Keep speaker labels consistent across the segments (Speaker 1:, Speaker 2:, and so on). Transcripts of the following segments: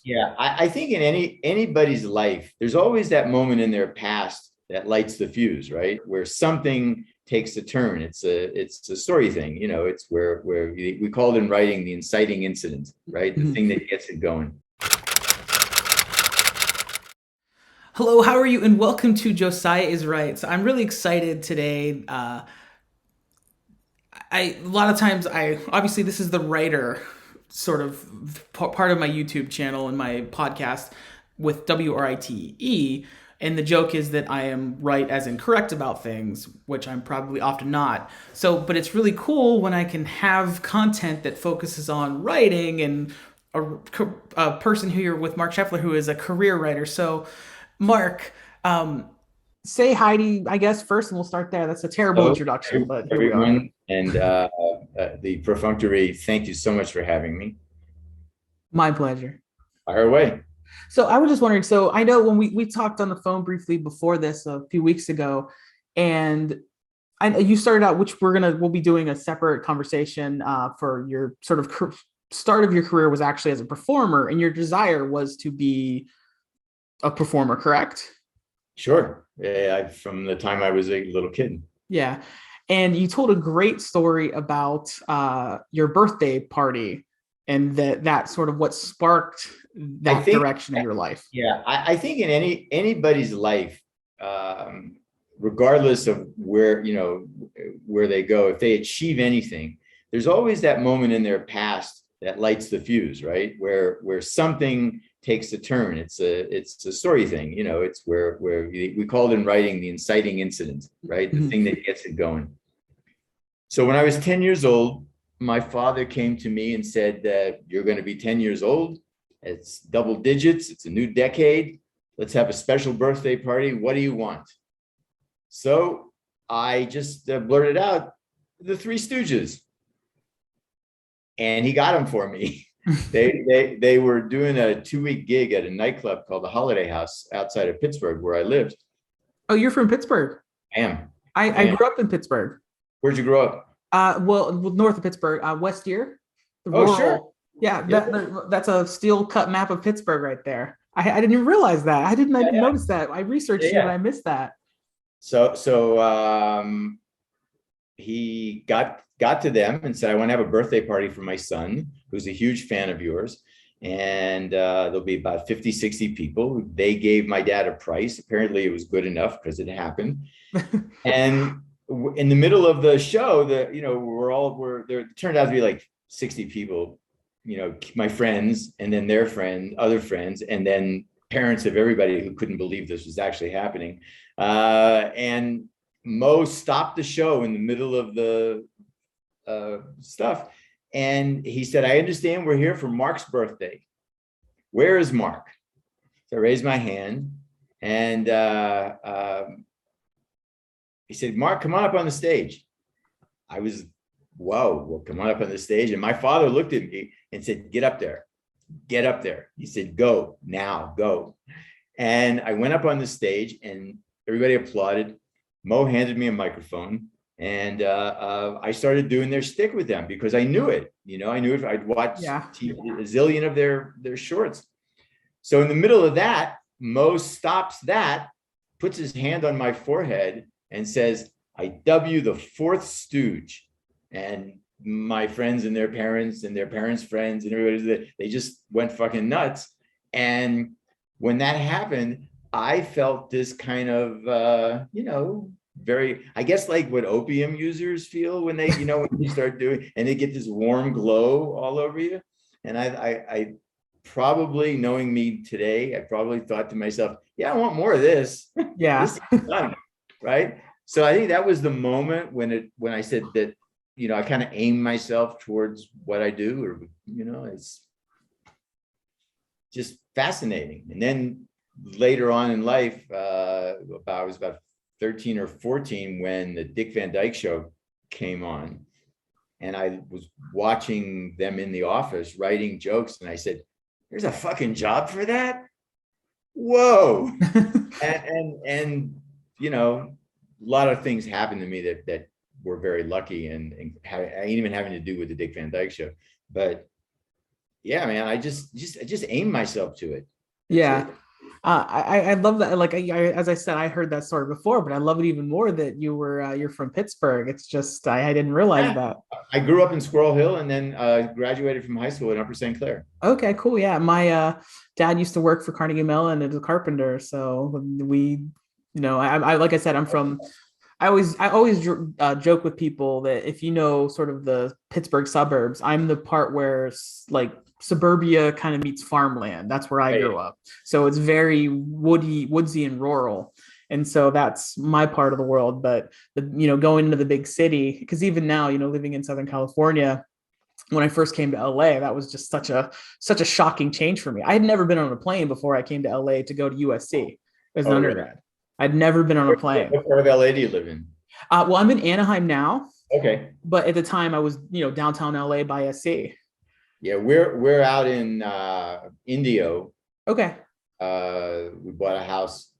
Speaker 1: Yeah, I think in anybody's life, there's always that moment in their past that lights the fuse, right? Where something takes a turn. It's a story thing, It's where we call it in writing the inciting incident, right? The
Speaker 2: Mhm.
Speaker 1: thing that gets it going.
Speaker 2: Hello, how are you? And welcome to Josiah is Right. So I'm really excited today. A lot of times I obviously this is the writer sort of part of my YouTube channel and my podcast with WRITE. And the joke is that I am right as in correct about things, which I'm probably often not. So, but it's really cool when I can have content that focuses on writing and a person who you're with, Marc Sheffler, who is a career writer. So, Mark, say Heidi, I guess, first, and we'll start there. That's a terrible
Speaker 1: Hello,
Speaker 2: introduction, but here we are.
Speaker 1: everyone, and the perfunctory. Thank you so much for having me.
Speaker 2: My pleasure.
Speaker 1: Fire away.
Speaker 2: So I was just wondering. So I know when we talked on the phone briefly before this a few weeks ago, and you started out, which we'll be doing a separate conversation for your sort of start of your career was actually as a performer, and your desire was to be a performer, correct?
Speaker 1: Sure. From the time I was a little kid.
Speaker 2: Yeah. And you told a great story about your birthday party and that sort of what sparked
Speaker 1: I
Speaker 2: that
Speaker 1: think
Speaker 2: direction in your life.
Speaker 1: Yeah, I think in anybody's life, um, regardless of where they go, if they achieve anything, there's always that moment in their past that lights the fuse, right? Where something takes a turn. It's a story thing, It's where we call it in writing the inciting incident, right? The
Speaker 2: Mhm.
Speaker 1: thing that gets it going. So when I was 10 years old, my father came to me and said that you're going to be 10 years old. It's double digits. It's a new decade. Let's have a special birthday party. What do you want? So I just blurted out the Three Stooges, and he got them for me. They were doing a 2 week gig at a nightclub called the Holiday House outside of Pittsburgh, where I lived.
Speaker 2: Oh, you're from Pittsburgh.
Speaker 1: I am. I
Speaker 2: I
Speaker 1: am.
Speaker 2: grew up in Pittsburgh.
Speaker 1: Where'd you grow up?
Speaker 2: Well, north of Pittsburgh, West Deer, the
Speaker 1: Oh, sure.
Speaker 2: rural. Yeah,
Speaker 1: Yeah,
Speaker 2: that's a steel cut map of Pittsburgh right there. I didn't even realize that. I
Speaker 1: yeah,
Speaker 2: didn't
Speaker 1: yeah,
Speaker 2: notice that. I
Speaker 1: yeah,
Speaker 2: researched you, but
Speaker 1: yeah.
Speaker 2: I missed that.
Speaker 1: So he got to them and said, I want to have a birthday party for my son, who's a huge fan of yours. And there'll be about 50, 60 people. They gave my dad a price. Apparently it was good enough because it happened. And in the middle of the show, there turned out to be like 60 people, my friends, and then their friend, other friends, and then parents of everybody who couldn't believe this was actually happening. And Mo stopped the show in the middle of the stuff. And he said, I understand we're here for Mark's birthday. Where is Mark? So I raised my hand, and he said, Mark, come on up on the stage. I was, whoa, well, come on up on the stage. And my father looked at me and said, get up there, get up there. He said, go now, go. And I went up on the stage and everybody applauded. Mo handed me a microphone, and I started doing their stick with them because I knew it. I knew it. I'd watched
Speaker 2: Yeah.
Speaker 1: a zillion of their shorts. So in the middle of that, Mo stops that, puts his hand on my forehead, and says, I dub you the fourth stooge. And my friends and their parents' friends and everybody, they just went fucking nuts. And when that happened, I felt this kind of, very, I guess, like what opium users feel when when you start doing, and they get this warm glow all over you. And I probably, knowing me today, I probably thought to myself, yeah, I want more of this. This
Speaker 2: Yeah.
Speaker 1: is fun, right? So I think that was the moment when I said that, I kind of aim myself towards what I do, or it's just fascinating. And then later on in life, I was about 13 or 14 when the Dick Van Dyke Show came on, and I was watching them in the office writing jokes, and I said, "There's a fucking job for that." Whoa. And a lot of things happened to me that were very lucky, and even having to do with the Dick Van Dyke Show. But yeah, man, I just aim myself to it. That's
Speaker 2: Yeah.
Speaker 1: it.
Speaker 2: I love that. Like as I said, I heard that story before, but I love it even more that you're from Pittsburgh. It's just I didn't realize
Speaker 1: Yeah.
Speaker 2: that.
Speaker 1: I grew up in Squirrel Hill and then graduated from high school in Upper St. Clair.
Speaker 2: Okay, cool. Yeah, my dad used to work for Carnegie Mellon as a carpenter, so we, I like I said, I'm from. I always joke with people that if you know sort of the Pittsburgh suburbs, I'm the part where like suburbia kind of meets farmland. That's where I
Speaker 1: Right.
Speaker 2: grew up, so it's very woodsy, and rural. And so that's my part of the world. But going into the big city, because even now, living in Southern California, when I first came to LA, that was just such a shocking change for me. I had never been on a plane before I came to LA to go to USC as an
Speaker 1: Oh, really?
Speaker 2: undergrad. I'd never been on a plane.
Speaker 1: What part of LA do you live in?
Speaker 2: Well, I'm in Anaheim now,
Speaker 1: Okay.
Speaker 2: but at the time I was, downtown LA by SC.
Speaker 1: Yeah, we're out in Indio.
Speaker 2: Okay.
Speaker 1: We bought a house.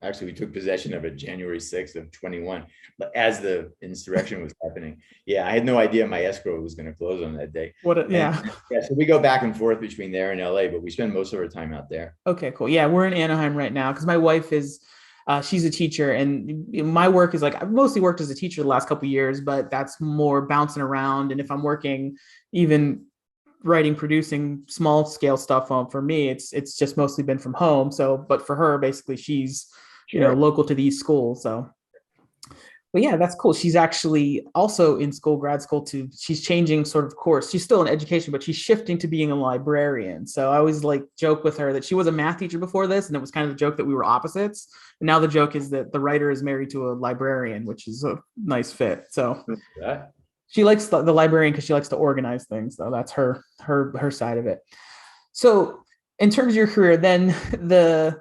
Speaker 1: Actually, we took possession of it January 6th of 21, as the insurrection was happening. Yeah, I had no idea my escrow was going to close on that day. And
Speaker 2: Yeah.
Speaker 1: yeah, so we go back and forth between there and LA, but we spend most of our time out there.
Speaker 2: Okay, cool. Yeah, we're in Anaheim right now because my wife is, she's a teacher, and my work is like I've mostly worked as a teacher the last couple of years, but that's more bouncing around. And if I'm working, even writing, producing small scale stuff for me, it's just mostly been from home. So, but for her, basically, she's
Speaker 1: Sure.
Speaker 2: local to these schools. So, but yeah, that's cool. She's actually also in school, grad school too. She's changing sort of course. She's still in education, but she's shifting to being a librarian. So I always like joke with her that she was a math teacher before this, and it was kind of a joke that we were opposites. And now the joke is that the writer is married to a librarian, which is a nice fit. So
Speaker 1: That.
Speaker 2: she likes the librarian because she likes to organize things, though. That's her side of it. So in terms of your career, then the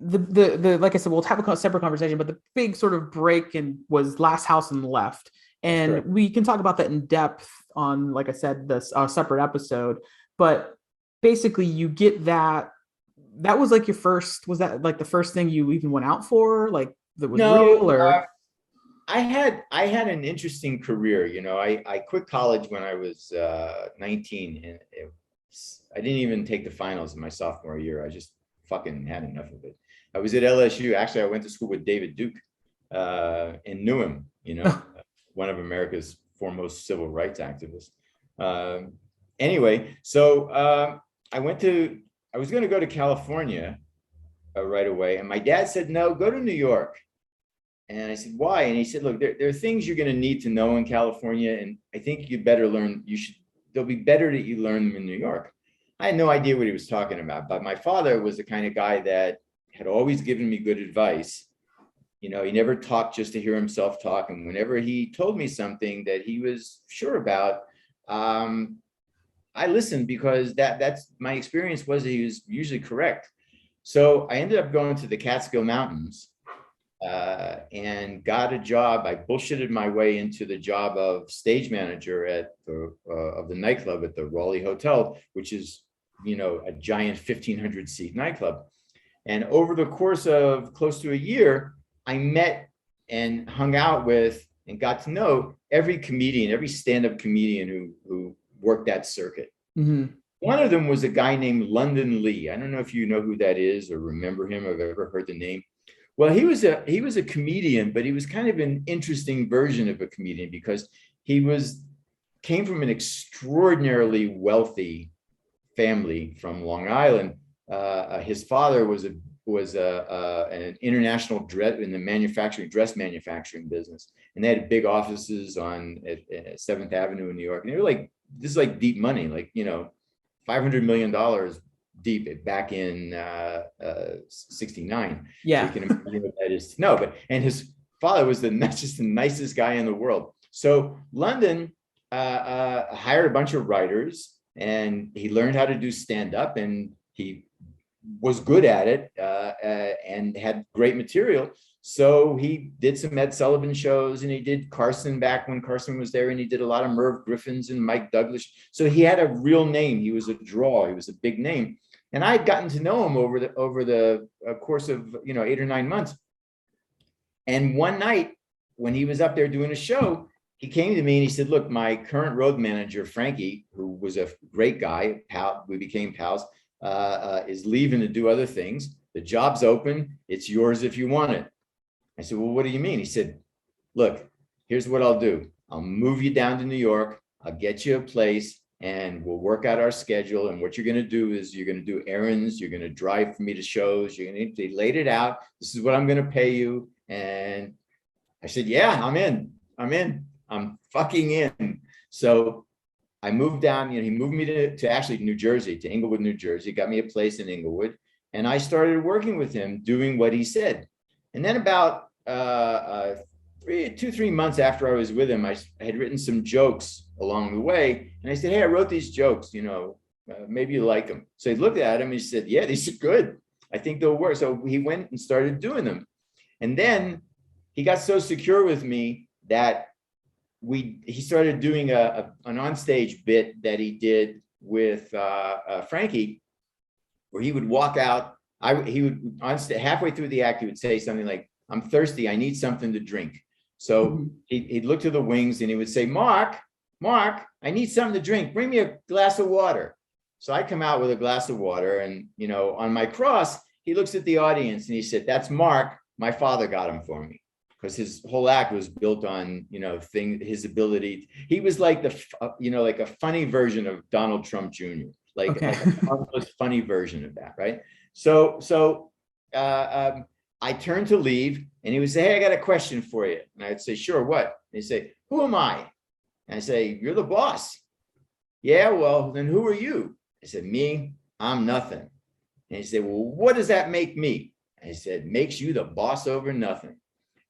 Speaker 2: like I said, we'll have a separate conversation, but the big sort of break and was Last House on the Left.
Speaker 1: That's
Speaker 2: And
Speaker 1: correct.
Speaker 2: we can talk about that in depth on, like I said, this separate episode. But basically, you get that was like your first, was that like the first thing you even went out for? Like that was
Speaker 1: No,
Speaker 2: real or?
Speaker 1: I had an interesting career. I quit college when I was 19, and I didn't even take the finals in my sophomore year. I just fucking had enough of it. I was at LSU. Actually, I went to school with David Duke, and knew him. One of America's foremost civil rights activists. Anyway, so I was going to go to California right away, and my dad said, "No, go to New York." And I said, "Why?" And he said, "Look, there are things you're going to need to know in California, and I think you better learn. They'll be better that you learn them in New York." I had no idea what he was talking about, but my father was the kind of guy that had always given me good advice. He never talked just to hear himself talk. And whenever he told me something that he was sure about, I listened, because that's my experience was that he was usually correct. So I ended up going to the Catskill Mountains, and got a job. I bullshitted my way into the job of stage manager of the nightclub at the Raleigh Hotel, which is, a giant 1,500 seat nightclub. And over the course of close to a year, I met and hung out with and got to know every comedian, every stand-up comedian who worked that circuit.
Speaker 2: Mhm.
Speaker 1: One of them was a guy named London Lee. I don't know if you know who that is or remember him or have ever heard the name. Well, he was a comedian, but he was kind of an interesting version of a comedian, because he came from an extraordinarily wealthy family from Long Island. His father was an international dress in the dress manufacturing business, and they had big offices at 7th Avenue in New York. And they were like, this is like deep money, like $500 million deep back in 69. So you
Speaker 2: Yeah.
Speaker 1: can imagine what that is. No, and his father was just the nicest guy in the world. So London hired a bunch of writers, and he learned how to do stand-up, and he was good at it, and had great material. So he did some Ed Sullivan shows, and he did Carson back when Carson was there, and he did a lot of Merv Griffins and Mike Douglas. So he had a real name. He was a draw. He was a big name. And I had gotten to know him over the course of 8 or 9 months. And one night when he was up there doing a show, he came to me and he said, look, my current road manager, Frankie, who was a great guy, pal, we became pals, is leaving to do other things. The job's open. It's yours if you want it. I said, well, what do you mean? He said, look, here's what I'll do. I'll move you down to New York. I'll get you a place and we'll work out our schedule. And what you're going to do is you're going to do errands. You're going to drive for me to shows. They laid it out. This is what I'm going to pay you. And I said, yeah, I'm in. I'm fucking in. So I moved down, he moved me to actually New Jersey, to Englewood, New Jersey, got me a place in Englewood. And I started working with him, doing what he said. And then about 3 months after I was with him, I had written some jokes along the way. And I said, hey, I wrote these jokes, maybe you like them. So he looked at them and he said, yeah, these are good. I think they'll work. So he went and started doing them. And then he got so secure with me that he started doing an onstage bit that he did with Frankie, where he would walk out. He would halfway through the act, he would say something like, I'm thirsty, I need something to drink. So he'd look to the wings and he would say, Mark, I need something to drink. Bring me a glass of water. So I come out with a glass of water and, on my cross, he looks at the audience and he said, that's Mark. My father got him for me. Because his whole act was built on, his ability. He was like like a funny version of Donald Trump Jr., like a funny version of that, right? So I turned to leave, and he would say, "Hey, I got a question for you." And I'd say, "Sure, what?" And he'd say, "Who am I?" And I say, "You're the boss." "Yeah, well, then who are you?" I said, "Me, I'm nothing." And he said, "Well, what does that make me?" And I said, "Makes you the boss over nothing."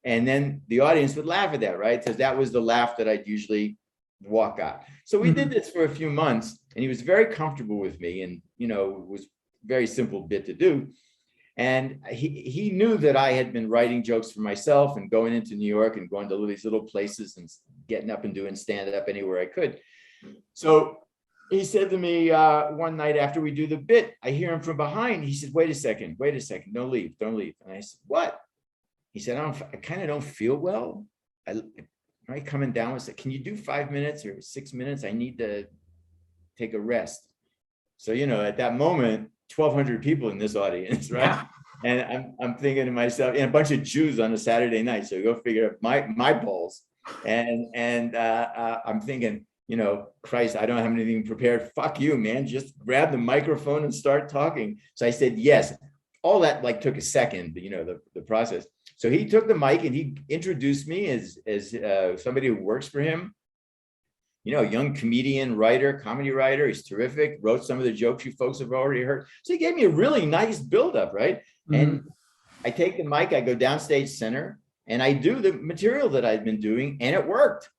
Speaker 1: And then the audience would laugh at that, right? Because that was the laugh that I'd usually walk out. So we did this for a few months, and he was very comfortable with me, and it was a very simple bit to do. And he knew that I had been writing jokes for myself and going into New York and going to these little places and getting up and doing stand-up anywhere I could. So he said to me one night after we do the bit, I hear him from behind. He said, wait a second, don't leave. And I said, what? He said, I kind of don't feel well. Right, coming down and said, can you do 5 minutes or 6 minutes? I need to take a rest. So, at that moment, 1,200 people in this audience, right? Yeah. And I'm thinking to myself, and a bunch of Jews on a Saturday night. So go figure out my balls. And I'm thinking, Christ, I don't have anything prepared. Fuck you, man. Just grab the microphone and start talking. So I said, yes. All that took a second, the process. So he took the mic and he introduced me as somebody who works for him. Young comedian, writer, comedy writer. He's terrific. Wrote some of the jokes you folks have already heard. So he gave me a really nice buildup, right? And I take the mic, I go downstage center, and I do the material that I'd been doing, and it worked.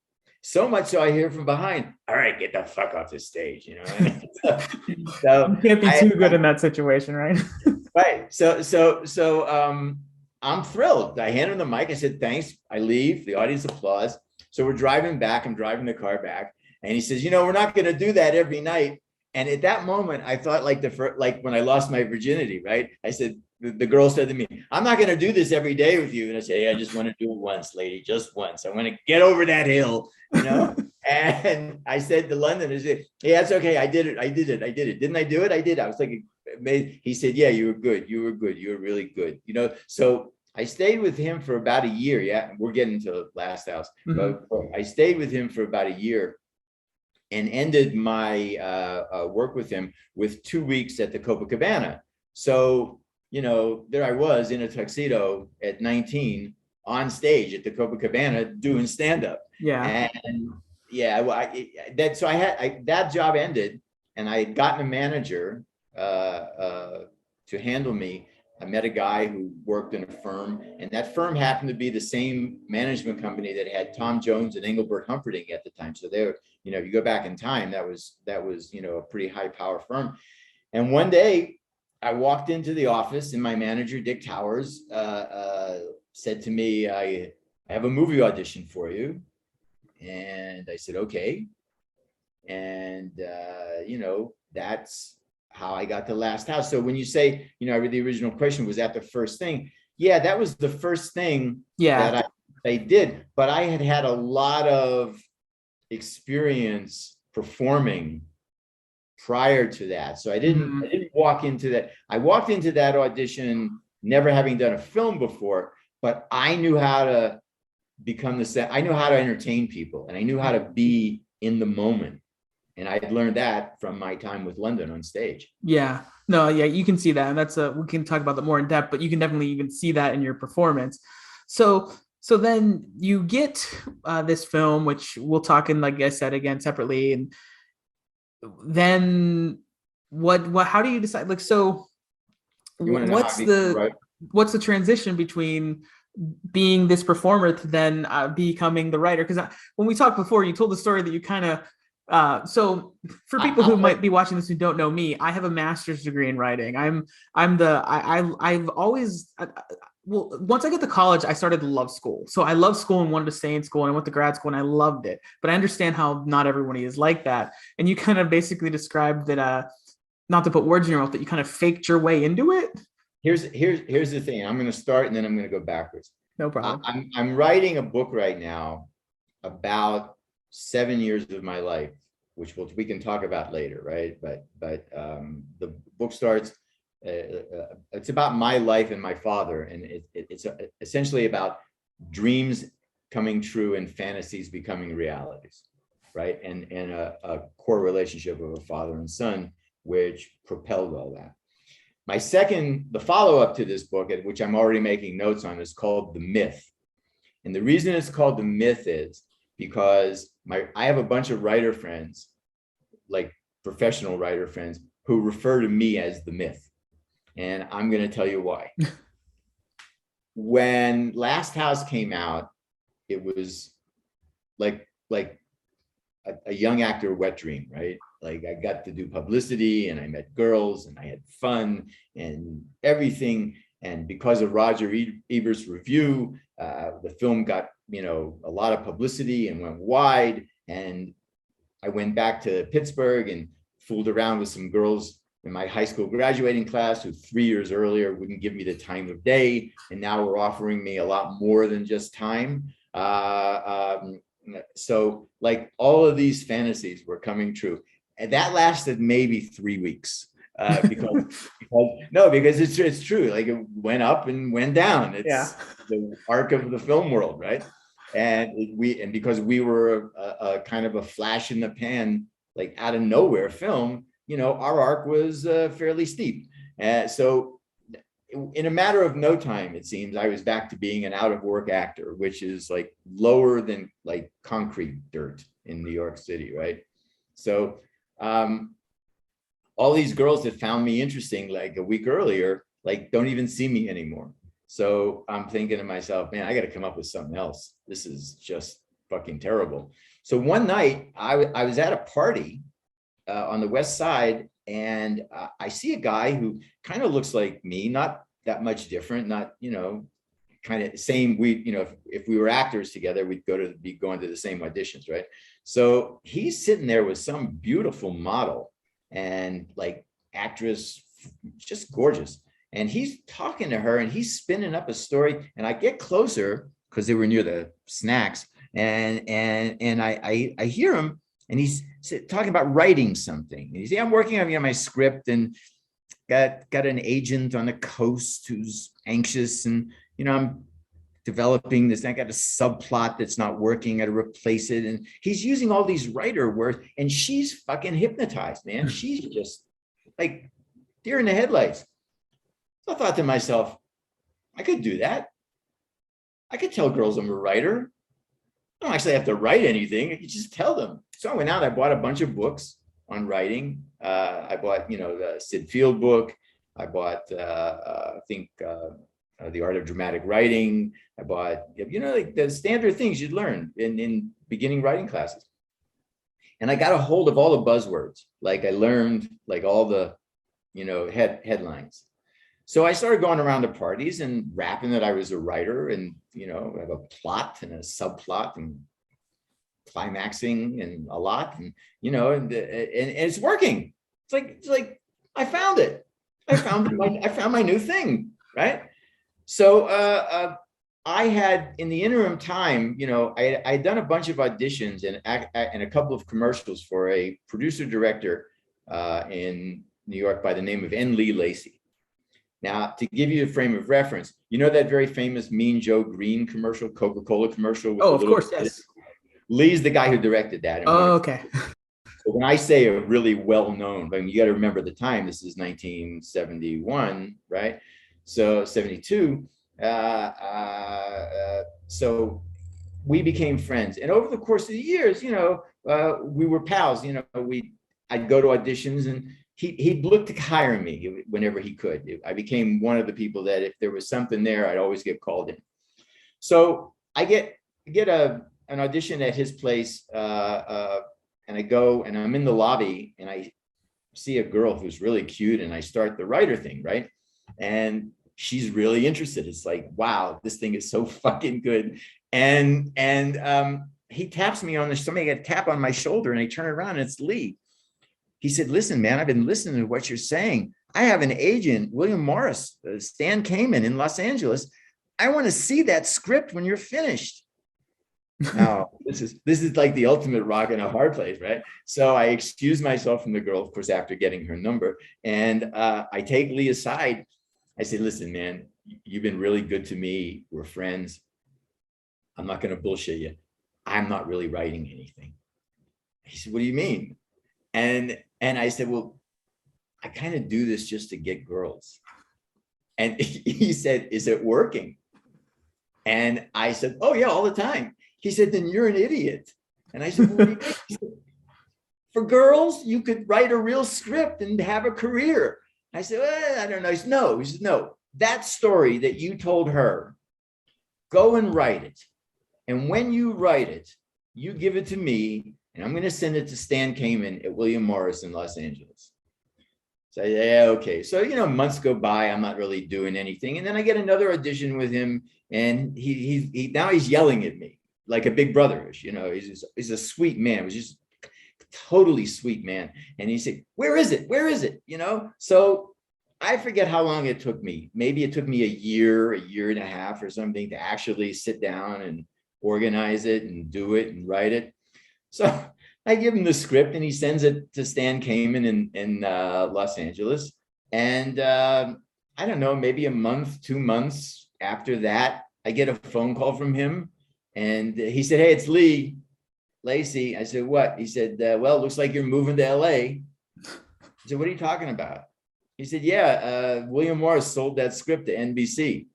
Speaker 1: So much so I hear from behind, all right, get the fuck off the stage,
Speaker 2: So you can't be too good in that situation, right?
Speaker 1: Right. So I'm thrilled. I hand him the mic. I said, thanks. I leave. The audience applause. So we're driving back. I'm driving the car back. And he says, we're not going to do that every night. And at that moment, I thought like when I lost my virginity, right? I said, the girl said to me, I'm not going to do this every day with you. And I said, hey, I just want to do it once, lady, just once. I want to get over that hill, And I said to London, I said, hey, that's okay. I did it. Didn't I do it? I did. I was like, he said, yeah, you were good. You were really good. So I stayed with him for about a year. Yeah. We're getting to the last house, but I stayed with him for about a year and ended my work with him with 2 weeks at the Copacabana. So, there I was in a tuxedo at 19 on stage at the Copacabana doing stand-up.
Speaker 2: Yeah.
Speaker 1: And yeah, well, that job ended, and I had gotten a manager to handle me. I met a guy who worked in a firm, and that firm happened to be the same management company that had Tom Jones and Engelbert Humperdinck at the time. So they're, you go back in time, that was, a pretty high power firm. And one day I walked into the office and my manager, Dick Towers, said to me, I have a movie audition for you. And I said, okay. And, that's how I got to Last House. So when you say, the original question, was that the first thing? Yeah, that was the first thing that I did. But I had a lot of experience performing prior to that. So I didn't walk into that. I walked into that audition never having done a film before, but I knew how to become the set. I knew how to entertain people, and I knew how to be in the moment. And I learned that from my time with London on stage.
Speaker 2: Yeah. No, yeah, you can see that. And that's we can talk about that more in depth, but you can definitely even see that in your performance. So then you get this film, which we'll talk in, like I said, again, separately. And then how do you decide? Like, so
Speaker 1: You want to know how I became right?
Speaker 2: what's the transition between being this performer to then becoming the writer? Because when we talked before, you told the story that you kind of so for people who might be watching this who don't know me, I have a master's degree in writing. I've always well, once I got to college, I started to love school. So I loved school and wanted to stay in school, and I went to grad school and I loved it. But I understand how not everybody is like that. And you kind of basically described that not to put words in your mouth, that you kind of faked your way into it.
Speaker 1: Here's the thing. I'm going to start and then I'm going to go backwards.
Speaker 2: No problem.
Speaker 1: I'm writing a book right now about 7 years of my life, which we can talk about later, right? But the book starts. It's about my life and my father, and it's essentially about dreams coming true and fantasies becoming realities, right? And a core relationship of a father and son, which propelled all that. The follow-up to this book, at which I'm already making notes on, is called The Myth. And the reason it's called The Myth is because I have a bunch of writer friends, like professional writer friends, who refer to me as the myth. And I'm going to tell you why. When Last House came out, it was like a young actor wet dream, right? Like I got to do publicity and I met girls and I had fun and everything. And because of Roger Ebert's review, the film got, a lot of publicity and went wide. And I went back to Pittsburgh and fooled around with some girls in my high school graduating class who 3 years earlier wouldn't give me the time of day. And now were offering me a lot more than just time. So like all of these fantasies were coming true. And that lasted maybe 3 weeks. Because it's true. Like it went up and went down. It's the arc of the film world, right? And because we were a kind of a flash in the pan, like out of nowhere film, our arc was fairly steep. So in a matter of no time, it seems, I was back to being an out of work actor, which is like lower than like concrete dirt in New York City, right? So all these girls that found me interesting like a week earlier, like don't even see me anymore. So I'm thinking to myself, man, I got to come up with something else. This is just fucking terrible. So one night I was at a party on the West Side, and I see a guy who kind of looks like me, not that much different, not, kind of same. If we were actors together, we'd be going to the same auditions, right? So he's sitting there with some beautiful model and like actress, just gorgeous. And he's talking to her and he's spinning up a story. And I get closer because they were near the snacks, and I hear him, and he's talking about writing something. And he's saying, I'm working on my script and got an agent on the coast who's anxious, and I'm developing this. I got a subplot that's not working. I got to replace it. And he's using all these writer words, and she's fucking hypnotized, man. She's just like deer in the headlights. So I thought to myself, I could do that. I could tell girls I'm a writer. I don't actually have to write anything. I could just tell them. So I went out, I bought a bunch of books on writing. I bought, the Sid Field book. I bought, I think, The Art of Dramatic Writing. I bought, like the standard things you'd learn in beginning writing classes. And I got a hold of all the buzzwords. Like I learned like all the, headlines. So I started going around to parties and rapping that I was a writer and, I have a plot and a subplot and climaxing and a lot, and, and it's working. It's like, I found it. I found my new thing. Right. So I had, in the interim time, I had done a bunch of auditions and a couple of commercials for a producer director in New York by the name of N. Lee Lacy. Now, to give you a frame of reference, you know that very famous Mean Joe Green commercial, Coca-Cola commercial with
Speaker 2: Oh,
Speaker 1: the
Speaker 2: of
Speaker 1: little
Speaker 2: course, yes.
Speaker 1: Lee's the guy who directed that. And
Speaker 2: Oh, okay.
Speaker 1: so when I say a really well-known, I mean, you got to remember the time. This is 1971, right? So 72. So we became friends, and over the course of the years, we were pals. I'd go to auditions, and he'd look to hire me whenever he could. I became one of the people that if there was something there, I'd always get called in. So I get an audition at his place, and I go and I'm in the lobby and I see a girl who's really cute, and I start the writer thing, right? And she's really interested. It's like, wow, this thing is so fucking good. And he taps me on somebody got a tap on my shoulder, and I turn around and it's Lee. He said, listen, man, I've been listening to what you're saying. I have an agent, William Morris, Stan Kamen in Los Angeles. I want to see that script when you're finished. Now, this is like the ultimate rock and a hard place, right? So I excuse myself from the girl, of course, after getting her number. And I take Lee aside. I say, listen, man, you've been really good to me. We're friends. I'm not going to bullshit you. I'm not really writing anything. He said, what do you mean? And I said, well, I kind of do this just to get girls. And he said, is it working? And I said, oh yeah, all the time. He said, then you're an idiot. And I said, well, what do you mean? For girls, you could write a real script and have a career. I said, well, I don't know. He said, no. He said, no, that story that you told her, go and write it. And when you write it, you give it to me, and I'm going to send it to Stan Kamen at William Morris in Los Angeles. So yeah, okay. So, months go by, I'm not really doing anything. And then I get another audition with him, and he now he's yelling at me like a big brother-ish. He's a sweet man. It was just totally sweet man. And he said, where is it? Where is it? So I forget how long it took me. Maybe it took me a year and a half or something to actually sit down and organize it and do it and write it. So I give him the script, and he sends it to Stan Kamen in Los Angeles. And I don't know, maybe a month, 2 months after that, I get a phone call from him. And he said, hey, it's Lee Lacy. I said, what? He said, well, it looks like you're moving to LA. I said, what are you talking about? He said, yeah, William Morris sold that script to NBC. He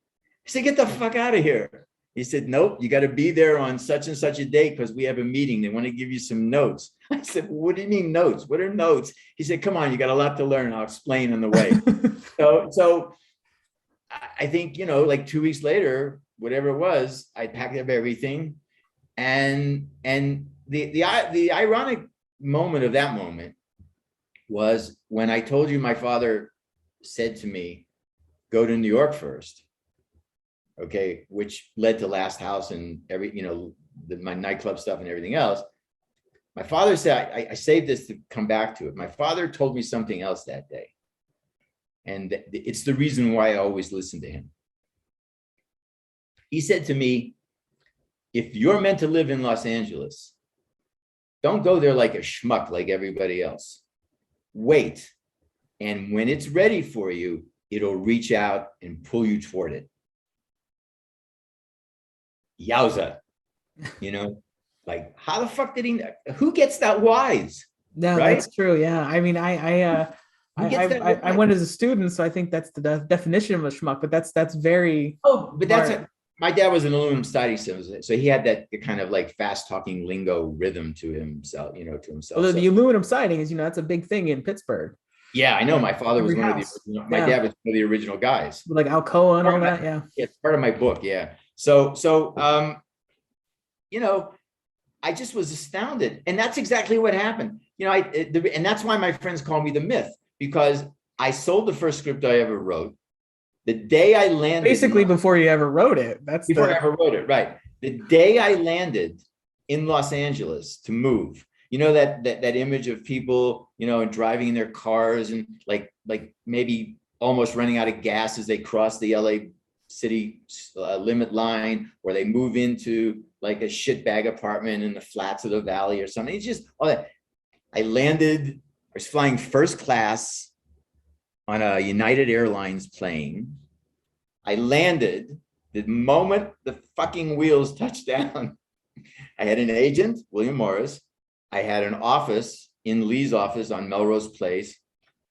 Speaker 1: said, get the fuck out of here. He said, nope, you got to be there on such and such a date because we have a meeting. They want to give you some notes. I said, what do you mean notes? What are notes? He said, come on, you got a lot to learn. I'll explain on the way. So I think, like 2 weeks later, whatever it was, I packed up everything. And the ironic moment of that moment was when I told you my father said to me, go to New York first. Okay, which led to Last House and my nightclub stuff and everything else. My father said, I saved this to come back to it. My father told me something else that day. And it's the reason why I always listen to him. He said to me, if you're meant to live in Los Angeles, don't go there like a schmuck like everybody else. Wait. And when it's ready for you, it'll reach out and pull you toward it. Yowza, like how the fuck did who gets that wise?
Speaker 2: No,
Speaker 1: right?
Speaker 2: That's true. Yeah. I mean, I went as a student, so I think that's the definition of a schmuck, but that's very.
Speaker 1: Oh, but my dad was an aluminum siding, so he had that kind of like fast talking lingo rhythm to himself,
Speaker 2: Although the aluminum siding is, that's a big thing in Pittsburgh.
Speaker 1: Yeah, I know. My father was one of the original, my dad was one of the original guys.
Speaker 2: Like Alcoa and all that. Yeah.
Speaker 1: It's part of my book. Yeah. So I just was astounded. And that's exactly what happened. And that's why my friends call me the myth, because I sold the first script I ever wrote. The day I landed.
Speaker 2: Basically before you ever wrote it.
Speaker 1: Before I ever wrote it, right. The day I landed in Los Angeles to move, that image of people, driving in their cars and like maybe almost running out of gas as they cross the LA city limit line, or they move into like a shitbag apartment in the flats of the valley or something. It's just all that. I was flying first class on a United Airlines plane. I landed. The moment the fucking wheels touched down, I had an agent, William Morris. I had an office in Lee's office on Melrose Place.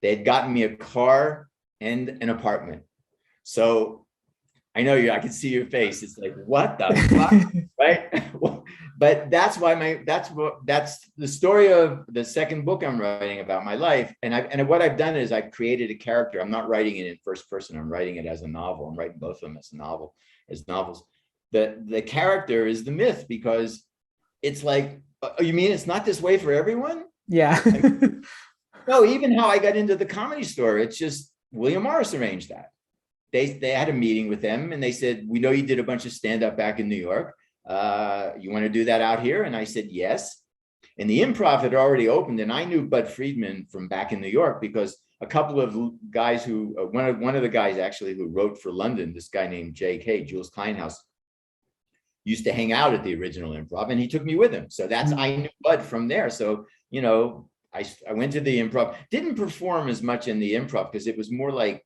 Speaker 1: They had gotten me a car and an apartment. So I know I can see your face. It's like, what the fuck, right? But that's the story of the second book I'm writing about my life. And what I've done is I've created a character. I'm not writing it in first person. I'm writing it as a novel. I'm writing both of them as novels. The character is the myth, because it's like, oh, you mean it's not this way for everyone?
Speaker 2: Yeah.
Speaker 1: No, even how I got into the Comedy Store, it's just William Morris arranged that. They had a meeting with them and they said, we know you did a bunch of stand-up back in New York. You want to do that out here? And I said, yes. And the Improv had already opened, and I knew Bud Friedman from back in New York, because a couple of guys who, one of the guys actually who wrote for London, this guy named J.K., Jules Kleinhaus, used to hang out at the original Improv, and he took me with him. So I knew Bud from there. So, I went to the Improv, didn't perform as much in the Improv because it was more like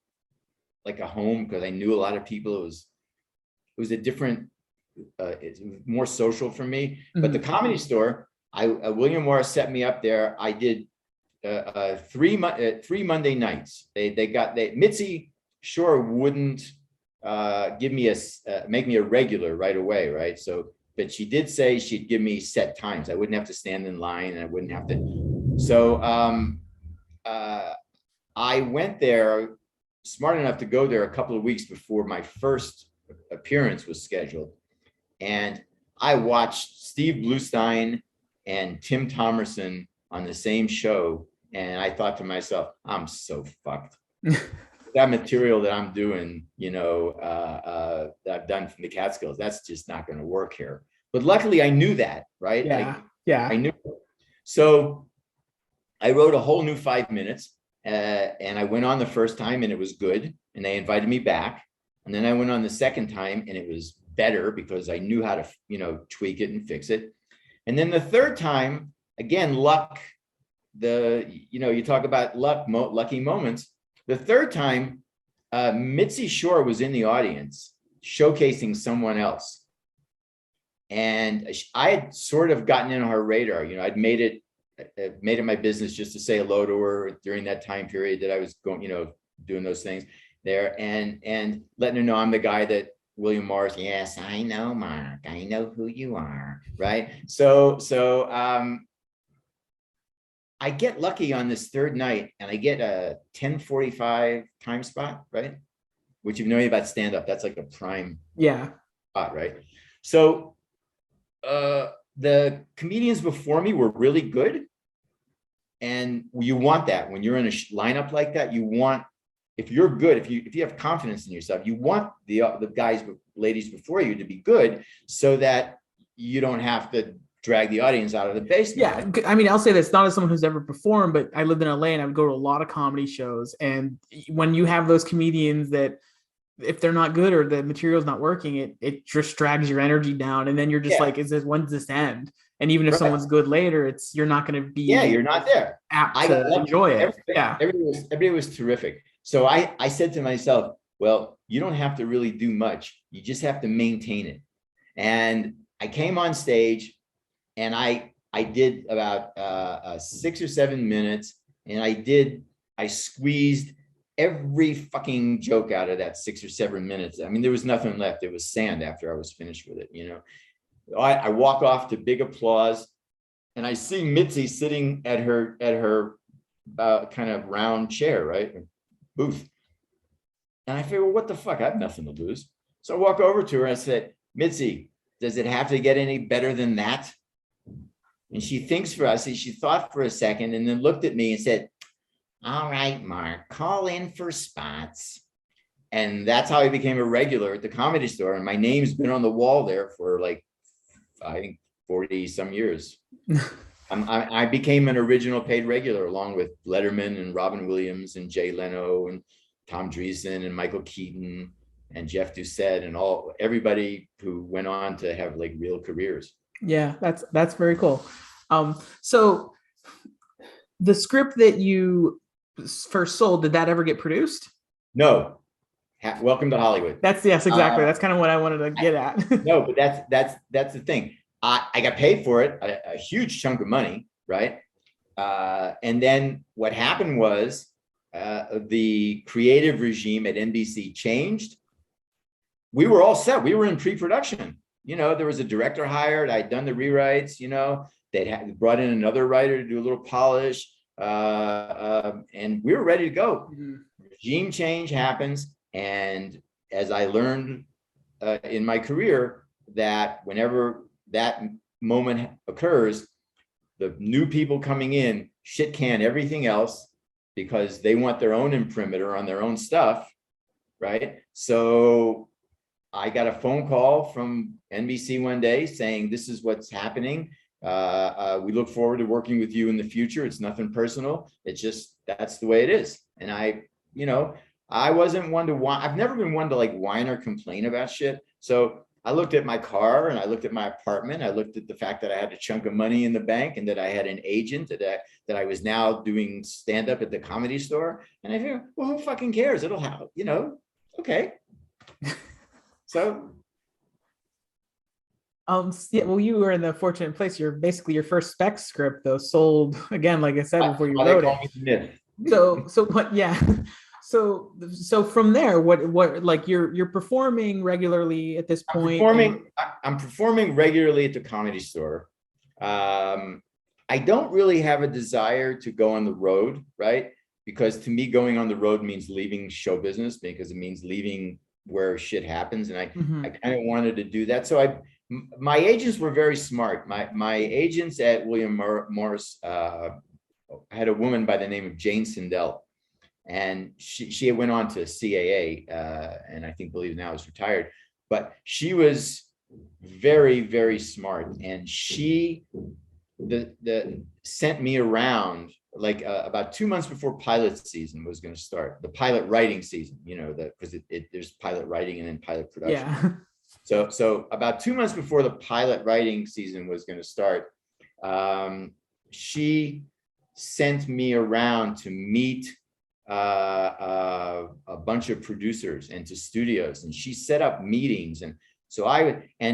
Speaker 1: a home, because I knew a lot of people. It was a different, it's more social for me. Mm-hmm. But the Comedy Store, William Morris set me up there. I did 3 Monday nights. Mitzi Shore wouldn't give me make me a regular right away, right? So, but she did say she'd give me set times. I wouldn't have to stand in line, and I wouldn't have to. So I went there, smart enough to go there a couple of weeks before my first appearance was scheduled. And I watched Steve Bluestein and Tim Thomerson on the same show. And I thought to myself, I'm so fucked. That material that I'm doing, that I've done from the Catskills, that's just not going to work here. But luckily I knew that, right?
Speaker 2: Yeah.
Speaker 1: I knew. So I wrote a whole new 5 minutes, and I went on the first time and it was good. And they invited me back. And then I went on the second time and it was better, because I knew how to, tweak it and fix it. And then the third time, again, luck, you talk about luck, lucky moments. The third time, Mitzi Shore was in the audience showcasing someone else. And I had sort of gotten in on her radar. I'd made it my business just to say hello to her during that time period that I was going, doing those things there, and letting her know I'm the guy that William Morris. Yes, I know, Mark. I know who you are, right? So I get lucky on this third night, and I get a 10:45 time spot, right? Which, if you know anything about stand-up, that's like a prime spot, right? So the comedians before me were really good. And you want that when you're in a lineup like that. You want, if you're good, if you have confidence in yourself, you want the guys, ladies before you to be good, so that you don't have to drag the audience out of the basement.
Speaker 2: Yeah, I mean, I'll say this, not as someone who's ever performed, but I lived in LA and I would go to a lot of comedy shows. And when you have those comedians that, if they're not good or the material's not working, it just drags your energy down. And then you're just like, when does this end? And even if someone's good later, you're not going to be. Yeah,
Speaker 1: you're not there.
Speaker 2: Apt to enjoy it.
Speaker 1: Everybody was terrific. So I said to myself, well, you don't have to really do much. You just have to maintain it. And I came on stage, and I did about 6 or 7 minutes, and I squeezed every fucking joke out of that 6 or 7 minutes. I mean, there was nothing left. It was sand after I was finished with it, I walk off to big applause, and I see Mitzi sitting at her kind of round chair, right? Booth. And I figure, well, what the fuck? I have nothing to lose. So I walk over to her and I said, Mitzi, does it have to get any better than that? And she she thought for a second and then looked at me and said, all right, Mark, call in for spots. And that's how I became a regular at the Comedy Store. And my name's been on the wall there for I think 40 some years. I became an original paid regular, along with Letterman and Robin Williams and Jay Leno and Tom Dreesen and Michael Keaton and Jeff Doucette and everybody who went on to have like real careers.
Speaker 2: Yeah, that's very cool. So the script that you first sold, did that ever get produced?
Speaker 1: No. Welcome to Hollywood.
Speaker 2: Yes, exactly. That's kind of what I wanted to get at.
Speaker 1: No, but that's the thing. I got paid for it, a huge chunk of money, right? And then what happened was the creative regime at NBC changed. We were all set. We were in pre-production. There was a director hired. I'd done the rewrites. They'd brought in another writer to do a little polish, and we were ready to go. Mm-hmm. Regime change happens, and as I learned in my career, that whenever that moment occurs, the new people coming in shit can everything else because they want their own imprimatur on their own stuff, right? So I got a phone call from NBC one day saying, this is what's happening. We look forward to working with you in the future. It's nothing personal. It's just, that's the way it is. And I wasn't one to whine. I've never been one to like whine or complain about shit. So I looked at my car and I looked at my apartment. I looked at the fact that I had a chunk of money in the bank and that I had an agent, that I was now doing stand-up at the Comedy Store. And I figured, well, who fucking cares? It'll happen, okay. So.
Speaker 2: Yeah, well, you were in the fortunate place. You're basically your first spec script, though, sold again, like I said, before you wrote it. But yeah. So from there, what like you're performing regularly at this point?
Speaker 1: I'm performing regularly at the Comedy Store. I don't really have a desire to go on the road, right? Because to me, going on the road means leaving show business, because it means leaving where shit happens. And I kind of wanted to do that. So my agents were very smart. My agents at William Morris had a woman by the name of Jane Sindel. And she went on to CAA, and I believe now is retired. But she was very, very smart, and she sent me around like about 2 months before pilot season was going to start, the pilot writing season. Because there's pilot writing and then pilot production. Yeah. So about 2 months before the pilot writing season was going to start, she sent me around to meet a bunch of producers and to studios, and she set up meetings. And so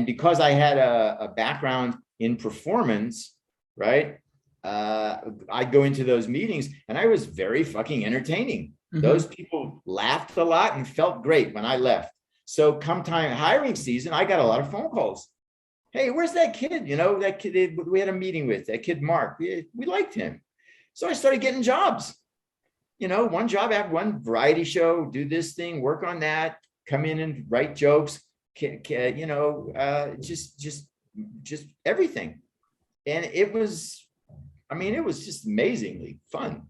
Speaker 1: because I had a background in performance, right, I'd go into those meetings and I was very fucking entertaining. Mm-hmm. Those people laughed a lot and felt great when I left. So come time hiring season, I got a lot of phone calls. Hey, where's that kid? That kid we had a meeting with, that kid Mark, we liked him. So I started getting jobs. One job after one, variety show, do this thing, work on that, come in and write jokes, just everything. And it was just amazingly fun.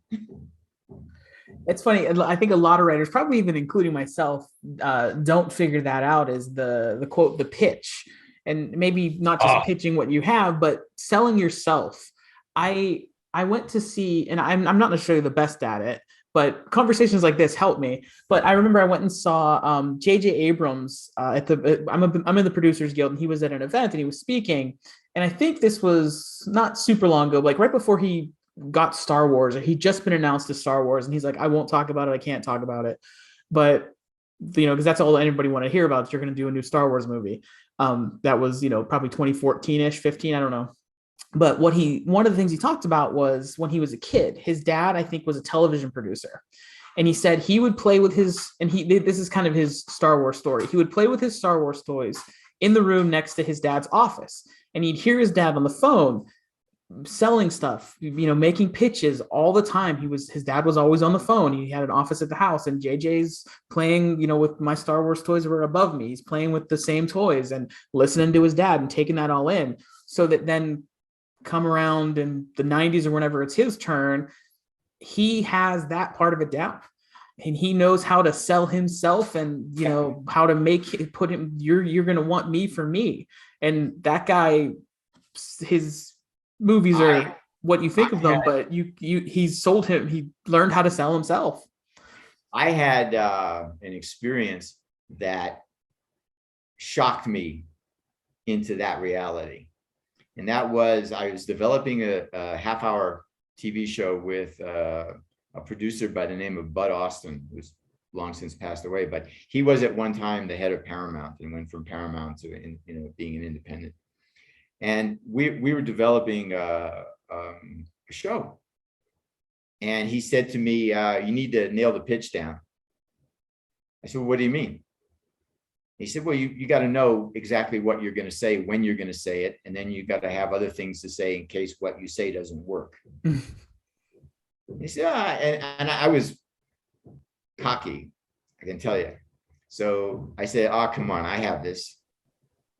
Speaker 2: It's funny. I think a lot of writers, probably even including myself, don't figure that out, is the quote, the pitch. And maybe not just pitching what you have, but selling yourself. I went to see, and I'm not necessarily the best at it, but conversations like this help me. But I remember I went and saw J.J. Abrams I'm in the Producers Guild, and he was at an event and he was speaking. And I think this was not super long ago, like right before he got Star Wars, or he'd just been announced as Star Wars. And he's like, I won't talk about it. I can't talk about it. But, because that's all anybody want to hear about, is you're going to do a new Star Wars movie. That was, probably 2014-ish, 15, I don't know. But one of the things he talked about was when he was a kid, his dad, I think, was a television producer. And he said he would play with this is kind of his Star Wars story. He would play with his Star Wars toys in the room next to his dad's office. And he'd hear his dad on the phone selling stuff, making pitches all the time. His dad was always on the phone. He had an office at the house, and JJ's playing, with my Star Wars toys were above me. He's playing with the same toys and listening to his dad and taking that all in, so that then come around in the 90s or whenever it's his turn, he has that part of it down, and he knows how to sell himself, and how to put him, you're going to want me for me. And that guy, his movies are what you think of them, but he's sold him. He learned how to sell himself.
Speaker 1: I had an experience that shocked me into that reality. And that was, I was developing a half-hour TV show with a producer by the name of Bud Austin, who's long since passed away, but he was at one time the head of Paramount and went from Paramount to being an independent. And we were developing a show. And he said to me, you need to nail the pitch down. I said, well, what do you mean? He said, well, you got to know exactly what you're going to say, when you're going to say it. And then you got to have other things to say in case what you say doesn't work. He said, and I was cocky, I can tell you. So I said, oh, come on, I have this.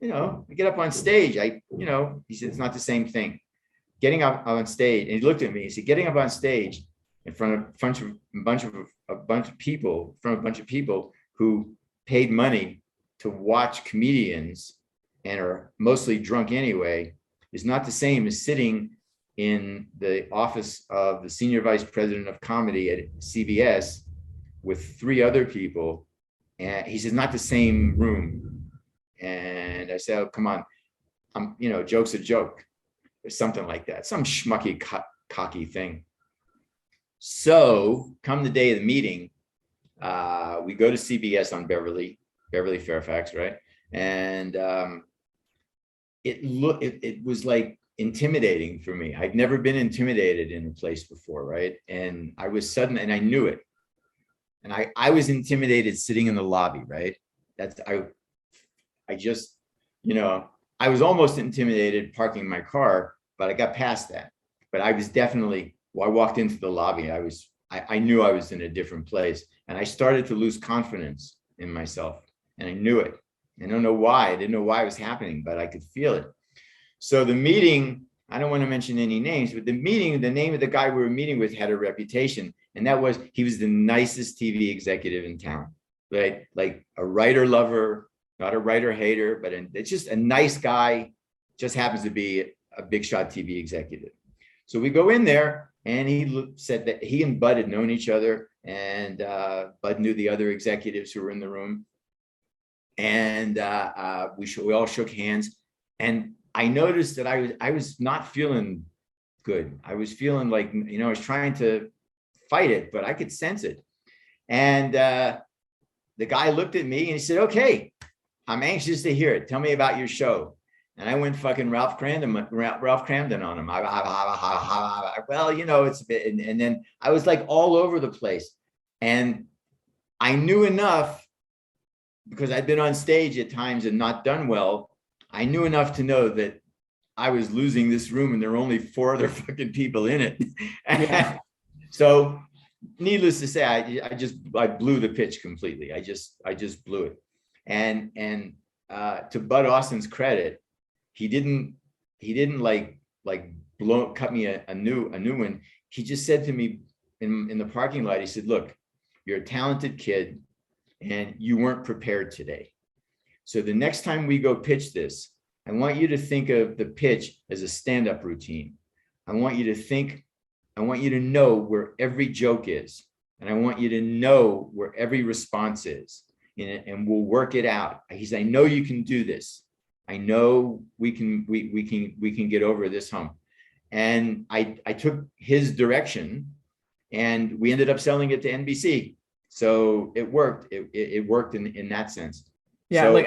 Speaker 1: I get up on stage. He said, it's not the same thing. Getting up on stage, and he looked at me, he said, getting up on stage in front of a bunch of people who paid money to watch comedians and are mostly drunk anyway, is not the same as sitting in the office of the senior vice president of comedy at CBS with 3 other people. And he says, not the same room. And I said, oh, come on. Joke's a joke or something like that. Some schmucky, cocky thing. So come the day of the meeting, we go to CBS on Beverly Fairfax, right? And it was like intimidating for me. I'd never been intimidated in a place before, right? And I was sudden, and I knew it. And I was intimidated sitting in the lobby, right? I just, I was almost intimidated parking my car, but I got past that. But I was definitely, I walked into the lobby, I knew I was in a different place. And I started to lose confidence in myself. And I knew it. I don't know why. I didn't know why it was happening, but I could feel it. So the meeting, I don't want to mention any names, but the name of the guy we were meeting with had a reputation. And that was, he was the nicest TV executive in town, right? Like a writer lover, not a writer hater, but it's just a nice guy, just happens to be a big shot TV executive. So we go in there and he said that he and Bud had known each other, and Bud knew the other executives who were in the room. And we all shook hands. And I noticed that I was not feeling good. I was feeling like, I was trying to fight it, but I could sense it. And the guy looked at me and he said, okay, I'm anxious to hear it. Tell me about your show. And I went fucking Ralph Cramden on him. Well, it's a bit, and then I was like all over the place. And I knew enough, because I'd been on stage at times and not done well. I knew enough to know that I was losing this room and there were only 4 other fucking people in it. Yeah. So needless to say, I blew the pitch completely. I just blew it. And to Bud Austin's credit, he didn't like cut me a new one. He just said to me in the parking lot, he said, look, you're a talented kid and you weren't prepared today. So the next time we go pitch this, I want you to think of the pitch as a stand-up routine. I want you to know where every joke is. And I want you to know where every response is. And we'll work it out. He said, I know you can do this. I know we can get over this hump. And I took his direction and we ended up selling it to NBC. So it worked. It worked in that sense.
Speaker 2: Yeah.
Speaker 1: So,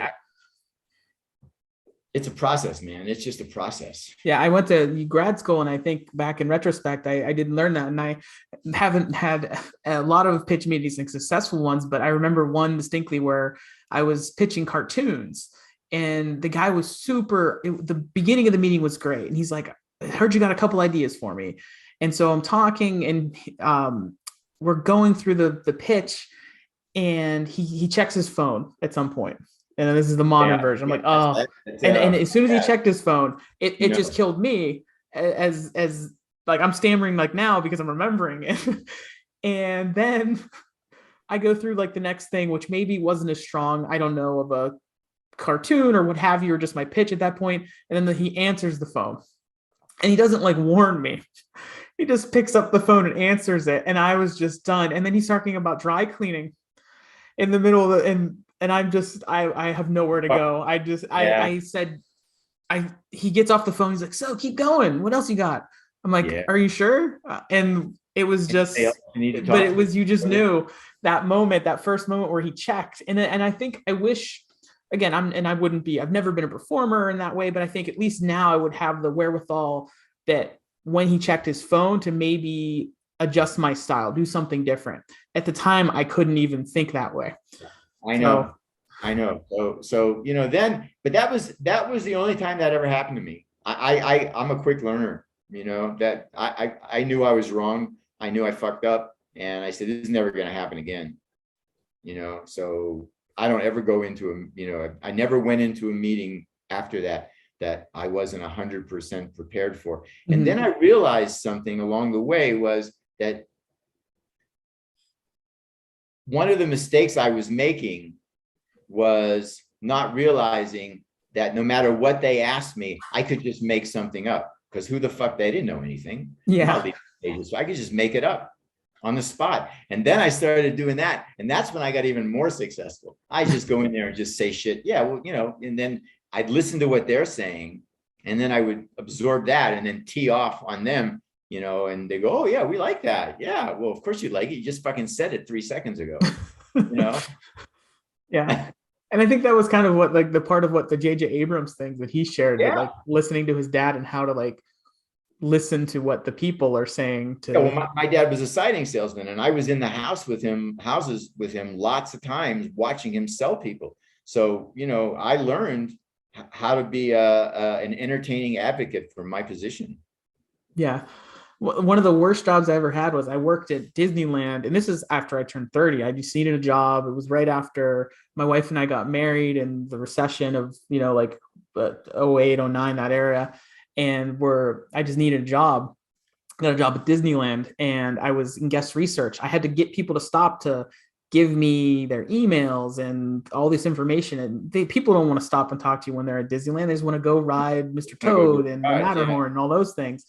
Speaker 1: it's a process, man. It's just a process.
Speaker 2: Yeah. I went to grad school, and I think back in retrospect, I didn't learn that. And I haven't had a lot of pitch meetings and successful ones, but I remember one distinctly where I was pitching cartoons, and the guy was the beginning of the meeting was great. And he's like, I heard you got a couple ideas for me. And so I'm talking, and we're going through the pitch, and he checks his phone at some point. And this is the modern version. I'm like, oh, and as soon as he checked his phone, it just killed me as like I'm stammering like now because I'm remembering it. And then I go through like the next thing, which maybe wasn't as strong, I don't know, of a cartoon or what have you, or just my pitch at that point. And then he answers the phone, and he doesn't like warn me. He just picks up the phone and answers it. And I was just done. And then he's talking about dry cleaning. in the middle of the, and I'm just, I have nowhere to go.
Speaker 1: Yeah.
Speaker 2: I said, he gets off the phone. He's like, so keep going. What else you got? I'm like,
Speaker 1: Yeah.
Speaker 2: are you sure? And it was
Speaker 1: Anybody else
Speaker 2: just,
Speaker 1: you need to
Speaker 2: but
Speaker 1: talk
Speaker 2: it
Speaker 1: to?
Speaker 2: was, you just knew that moment, that first moment where he checked. And I think I wish, again, I've never been a performer in that way, but I think at least now I would have the wherewithal that when he checked his phone to maybe adjust my style, do something different. At the time, I couldn't even think that way.
Speaker 1: I
Speaker 2: So,
Speaker 1: know. I know. So then, but that was the only time that ever happened to me. I'm a quick learner, that I knew I was wrong. I knew I fucked up, and I said, this is never going to happen again. So I don't ever go into I never went into a meeting after that I wasn't 100% prepared for. And then I realized something along the way was that one of the mistakes I was making was not realizing that no matter what they asked me, I could just make something up, because who the fuck, they didn't know anything. I'm
Speaker 2: yeah.
Speaker 1: not leading pages, so I could just make it up on the spot. And then I started doing that. And that's when I got even more successful. I just go in there and just say shit. Yeah, well, and then I'd listen to what they're saying, and then I would absorb that and then tee off on them, and they go, oh yeah, we like that. Yeah, well, of course you like it. You just fucking said it 3 seconds ago, you know?
Speaker 2: Yeah. And I think that was kind of what, like, the part of what the JJ Abrams thing that he shared, that
Speaker 1: Yeah.
Speaker 2: like listening to his dad and how to like listen to what the people are saying
Speaker 1: Yeah, well,
Speaker 2: to.
Speaker 1: my dad was a siding salesman, and I was in the houses with him lots of times, watching him sell people. So, I learned how to be an entertaining advocate for my position.
Speaker 2: Yeah. One of the worst jobs I ever had was I worked at Disneyland, and this is after I turned 30. I just needed a job. It was right after my wife and I got married and the recession of, like 08, 09, that era. And I just needed a job. I got a job at Disneyland, and I was in guest research. I had to get people to stop to give me their emails and all this information. And people don't want to stop and talk to you when they're at Disneyland. They just want to go ride Mr.
Speaker 1: I go do
Speaker 2: Toad and the
Speaker 1: rides, yeah.
Speaker 2: Matterhorn and all those things.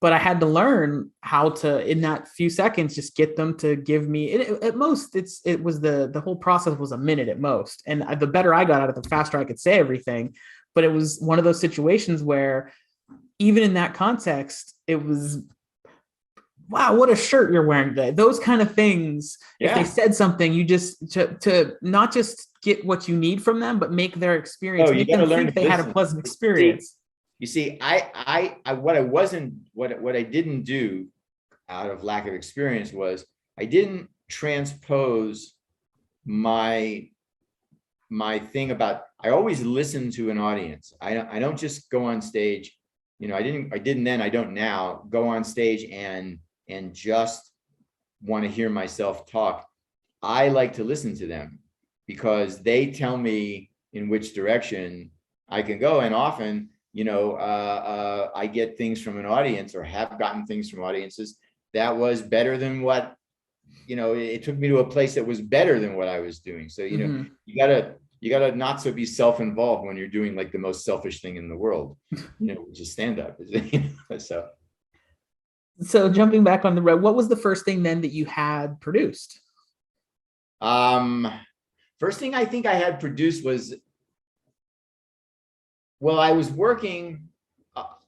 Speaker 2: But I had to learn how to, in that few seconds, just get them to give me it, at most. It was the whole process was a minute at most, and the better I got at it, the faster I could say everything. But it was one of those situations where, even in that context, it was, wow, what a shirt you're wearing today. Those kind of things. If they
Speaker 1: Yeah.
Speaker 2: said something, you just to not just get what you need from them, but make their experience,
Speaker 1: No, you
Speaker 2: make
Speaker 1: got to
Speaker 2: them
Speaker 1: learn
Speaker 2: think
Speaker 1: to
Speaker 2: they had a
Speaker 1: listen.
Speaker 2: pleasant
Speaker 1: See,
Speaker 2: experience.
Speaker 1: you see, what I didn't do out of lack of experience was I didn't transpose my thing about, I always listen to an audience. I don't just go on stage. I didn't then, I don't now go on stage and just want to hear myself talk. I like to listen to them, because they tell me in which direction I can go. And often, I get things from an audience, or have gotten things from audiences that was better than what, it took me to a place that was better than what I was doing. So, you gotta not so be self-involved when you're doing like the most selfish thing in the world, which is stand up. So,
Speaker 2: So jumping back on the road, what was the first thing then that you had produced?
Speaker 1: um, first thing I think I had produced was, well, I was working,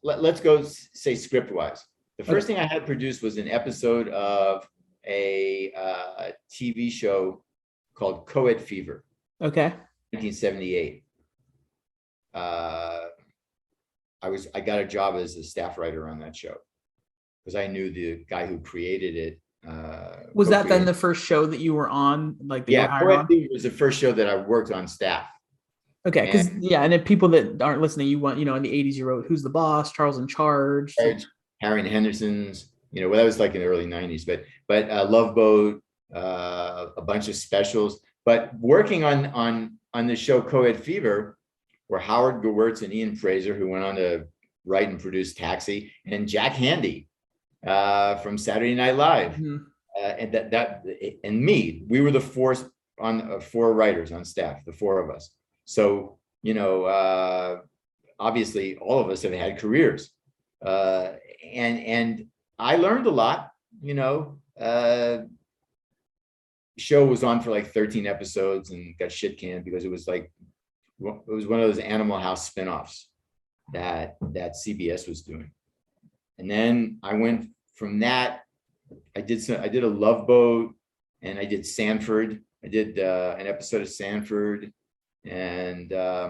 Speaker 1: let's go say script wise. The first thing I had produced was an episode of a TV show called Co-ed Fever,
Speaker 2: Okay.
Speaker 1: 1978. I got a job as a staff writer on that show, because I knew the guy who created it.
Speaker 2: Was that then the first show that you were on, like that you were
Speaker 1: Yeah,
Speaker 2: hired
Speaker 1: Co-ed
Speaker 2: on?
Speaker 1: Fever was the first show that I worked on staff.
Speaker 2: Okay,
Speaker 1: And
Speaker 2: because yeah, and if people that aren't listening, in the '80s, you wrote "Who's the Boss," "Charles in Charge."
Speaker 1: Harry and Henderson's, well, that was like in the early 90s, but Love Boat, a bunch of specials. But working on the show Co-ed Fever were Howard Gewirtz and Ian Fraser, who went on to write and produce Taxi, and Jack Handy from Saturday Night Live.
Speaker 2: Mm-hmm.
Speaker 1: And me, we were the four writers on staff, the four of us. So, obviously all of us have had careers. And I learned a lot, show was on for like 13 episodes and got shit canned because it was one of those Animal House spinoffs that CBS was doing. And then I went from that. I did a Love Boat, and I did Sanford. I did an episode of Sanford, and a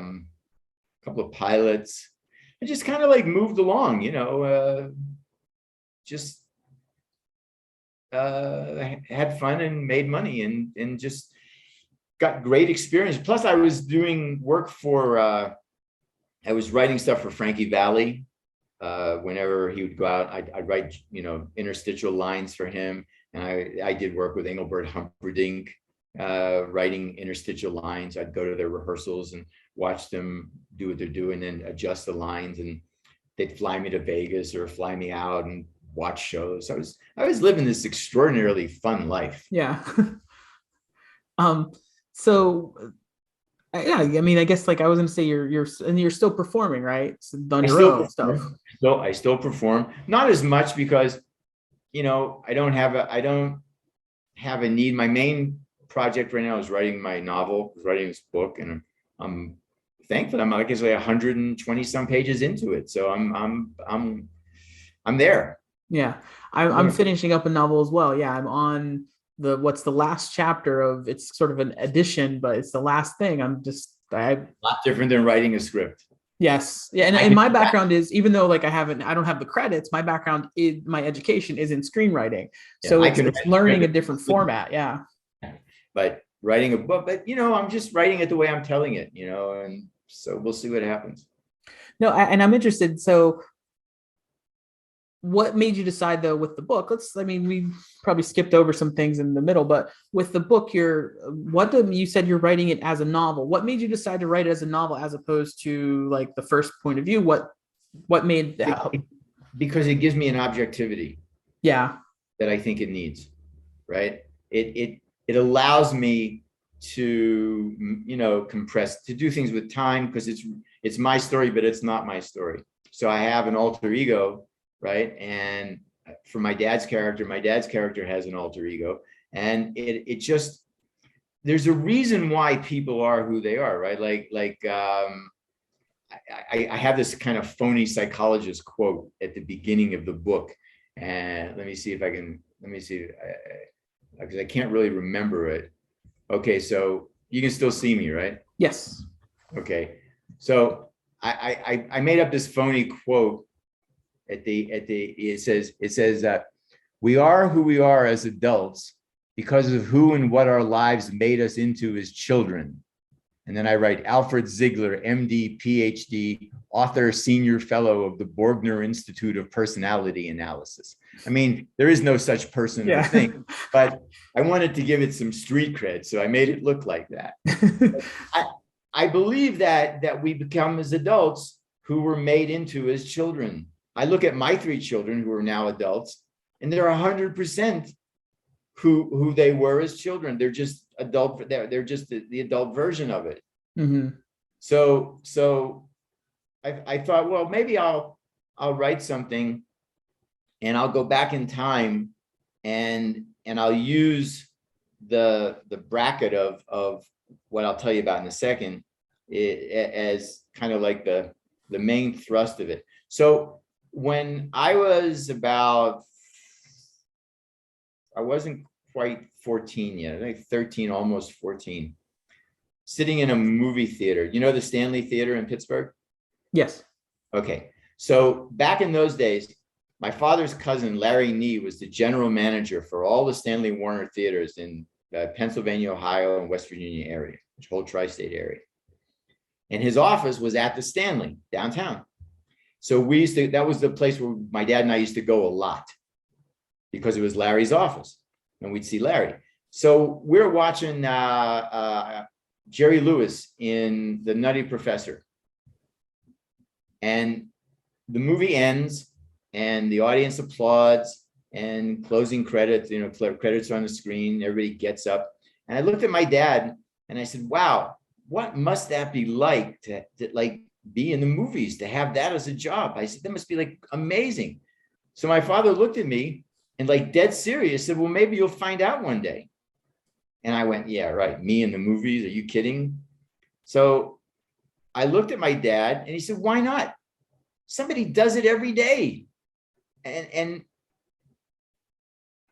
Speaker 1: couple of pilots. I just kind of like moved along, just had fun and made money and just got great experience. Plus, I was doing work for, I was writing stuff for Frankie Valli. Whenever he would go out, I'd write, interstitial lines for him. And I did work with Engelbert Humperdinck, writing interstitial lines. I'd go to their rehearsals and watch them do what they're doing and adjust the lines. And they'd fly me to Vegas or fly me out and watch shows. I was living this extraordinarily fun life.
Speaker 2: Yeah. So yeah, I mean, I guess like I was gonna say you're still performing, right? So on your own stuff.
Speaker 1: So I still perform, not as much because, I don't have a need. My main project right now is writing my novel, writing this book, and I'm thankful. I'm like, it's like 120 some pages into it. So I'm there.
Speaker 2: Yeah. I'm finishing up a novel as well. Yeah. I'm on what's the last chapter of, it's sort of an addition, but it's the last thing. A
Speaker 1: lot different than writing a script.
Speaker 2: Yes. Yeah. And my background is, even though like I don't have the credits, my background is, my education is in screenwriting. So it's learning a different format. Yeah.
Speaker 1: But writing a book, but I'm just writing it the way I'm telling it, and so we'll see what happens.
Speaker 2: No, and I'm interested. So what made you decide though with the book? We probably skipped over some things in the middle, but with the book, you said you're writing it as a novel. What made you decide to write it as a novel as opposed to like the first point of view? What made that?
Speaker 1: Because it gives me an objectivity.
Speaker 2: Yeah.
Speaker 1: That I think it needs, right? It allows me to, compress, to do things with time, because it's my story, but it's not my story. So I have an alter ego, right? And for my dad's character has an alter ego, and it just, there's a reason why people are who they are, right? I have this kind of phony psychologist quote at the beginning of the book, and let me see, because I can't really remember it. Okay, so you can still see me, right?
Speaker 2: Yes.
Speaker 1: Okay, so I made up this phony quote. It says that we are who we are as adults because of who and what our lives made us into as children. And then I write Alfred Ziegler, MD, PhD, author, senior fellow of the Borgner Institute of Personality Analysis. I mean, there is no such person or thing, but I wanted to give it some street cred, so I made it look like that. I believe that we become as adults who were made into as children. I look at my 3 children who are now adults, and they're 100% who they were as children. They're just adult. They're just the adult version of it.
Speaker 2: Mm-hmm.
Speaker 1: So I thought, well, maybe I'll write something, and I'll go back in time, and I'll use the bracket of what I'll tell you about in a second as kind of like the main thrust of it. So when I was I wasn't quite 14 yet, I think 13, almost 14, sitting in a movie theater. You know the Stanley Theater in Pittsburgh?
Speaker 2: Yes.
Speaker 1: Okay. So back in those days, my father's cousin, Larry Nee, was the general manager for all the Stanley Warner theaters in Pennsylvania, Ohio, and West Virginia area, which whole tri-state area. And his office was at the Stanley downtown. So that was the place where my dad and I used to go a lot, because it was Larry's office, and we'd see Larry. So we're watching Jerry Lewis in The Nutty Professor. And the movie ends, and the audience applauds, and closing credits, credits are on the screen, everybody gets up. And I looked at my dad and I said, wow, what must that be like to like be in the movies, to have that as a job? I said, that must be like amazing. So my father looked at me and like dead serious said, well, maybe you'll find out one day. And I went, yeah, right. Me in the movies. Are you kidding? So I looked at my dad and he said, why not? Somebody does it every day. And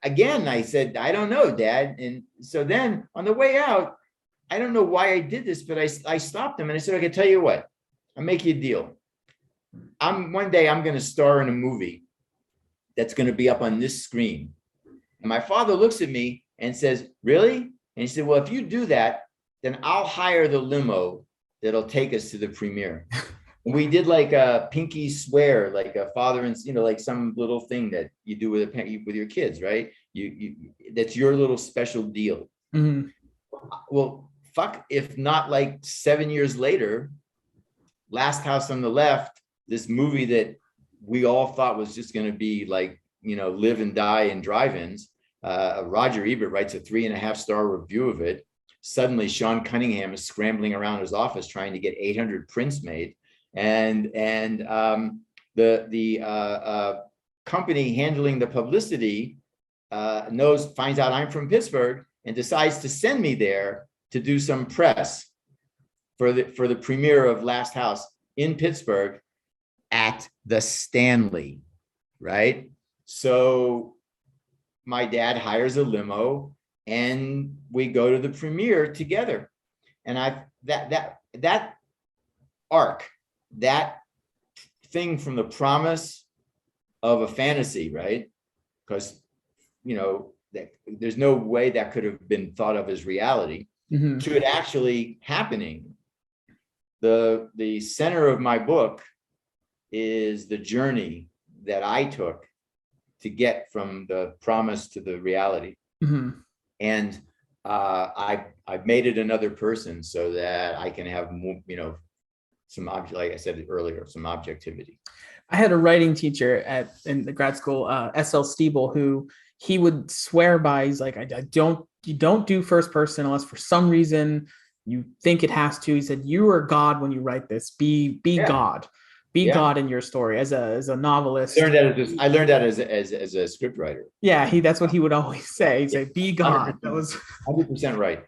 Speaker 1: again, I said, I don't know, Dad. And so then on the way out, I don't know why I did this, but I stopped him and I said, okay, tell you what, I'll make you a deal. One day I'm going to star in a movie that's going to be up on this screen. And my father looks at me and says, really? And he said, well, if you do that, then I'll hire the limo that'll take us to the premiere. And we did like a pinky swear, like a father and, like some little thing that you do with your kids, right? That's your little special deal.
Speaker 2: Mm-hmm.
Speaker 1: Well, fuck, if not like 7 years later, Last House on the Left, this movie that we all thought was just going to be like, live and die in drive-ins. Roger Ebert writes a 3.5-star review of it. Suddenly, Sean Cunningham is scrambling around his office trying to get 800 prints made. And the company handling the publicity finds out I'm from Pittsburgh and decides to send me there to do some press for the premiere of Last House in Pittsburgh at the Stanley, right? So my dad hires a limo and we go to the premiere together. And that arc, that thing from the promise of a fantasy, right? Because, there's no way that could have been thought of as reality, mm-hmm. to it actually happening. The center of my book is the journey that I took to get from the promise to the reality. Mm-hmm. And I've made it another person so that I can have more, some like I said earlier, some objectivity.
Speaker 2: I had a writing teacher in the grad school, S.L. Stiebel, who he would swear by. He's like, you don't do first person unless for some reason you think it has to. He said, you are God when you write this. Be God. Be God in your story as a novelist.
Speaker 1: I learned that as a script writer.
Speaker 2: Yeah, that's what he would always say. He'd say, be God. 100%,
Speaker 1: that was 100% right.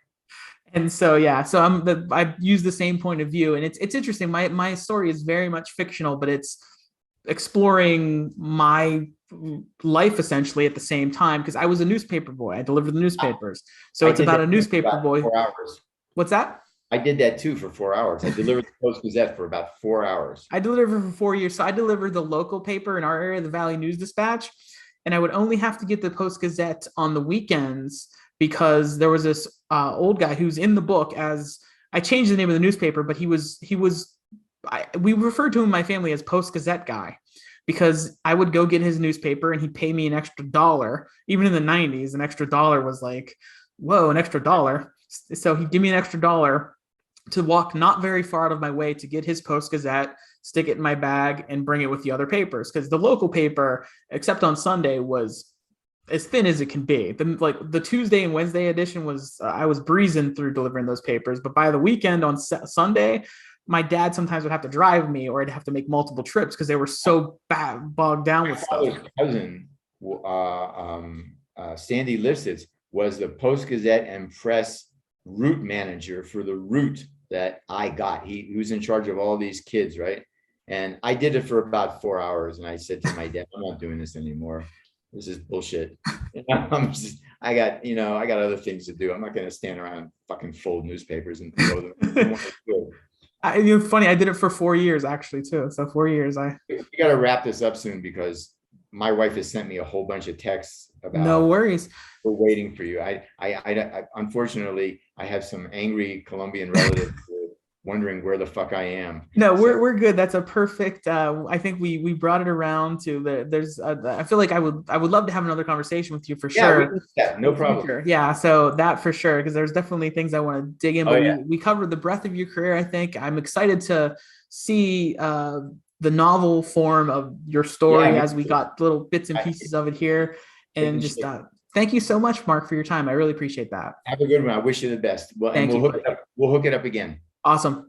Speaker 2: And so, I use the same point of view, and it's interesting. My story is very much fictional, but it's exploring my life essentially at the same time, because I was a newspaper boy. I delivered the newspapers. So it's about a newspaper boy.
Speaker 1: 4 hours.
Speaker 2: What's that?
Speaker 1: I did that too for 4 hours. I delivered the Post-Gazette for about 4 hours.
Speaker 2: I delivered for 4 years. So I delivered the local paper in our area, the Valley News Dispatch, and I would only have to get the Post-Gazette on the weekends because there was this old guy who's in the book as, I changed the name of the newspaper, but we referred to him in my family as Post-Gazette guy, because I would go get his newspaper and he'd pay me an extra $1. Even in the 90s, an extra $1 was like, whoa, an extra $1. So he'd give me an extra $1 to walk not very far out of my way to get his Post-Gazette, stick it in my bag, and bring it with the other papers. Because the local paper, except on Sunday, was as thin as it can be. The Tuesday and Wednesday edition was, I was breezing through delivering those papers. But by the weekend on Sunday, my dad sometimes would have to drive me, or I'd have to make multiple trips because they were so bogged down with stuff.
Speaker 1: My cousin, Sandy Lifsitz, was the Post-Gazette and Press route manager for the route that I got. He was in charge of all these kids, right? And I did it for about 4 hours. And I said to my dad, I'm not doing this anymore. This is bullshit. I got other things to do. I'm not going to stand around and fucking fold newspapers and throw them.
Speaker 2: Funny, I did it for 4 years actually too. So 4 years.
Speaker 1: We got to wrap this up soon because my wife has sent me a whole bunch of texts about.
Speaker 2: No worries.
Speaker 1: We're waiting for you. I unfortunately, I have some angry Colombian relatives wondering where the fuck I am.
Speaker 2: No, we're good. That's a perfect. I think we brought it around to there's. I feel like I would love to have another conversation with you for sure.
Speaker 1: Yeah, no problem.
Speaker 2: Yeah, so that for sure, because there's definitely things I want to dig in. But we covered the breadth of your career. I think I'm excited to see the novel form of your story as we got little bits and pieces of it here, and just. Thank you so much, Marc, for your time. I really appreciate that.
Speaker 1: Have a good one. I wish you the best. We'll hook it up again.
Speaker 2: Awesome.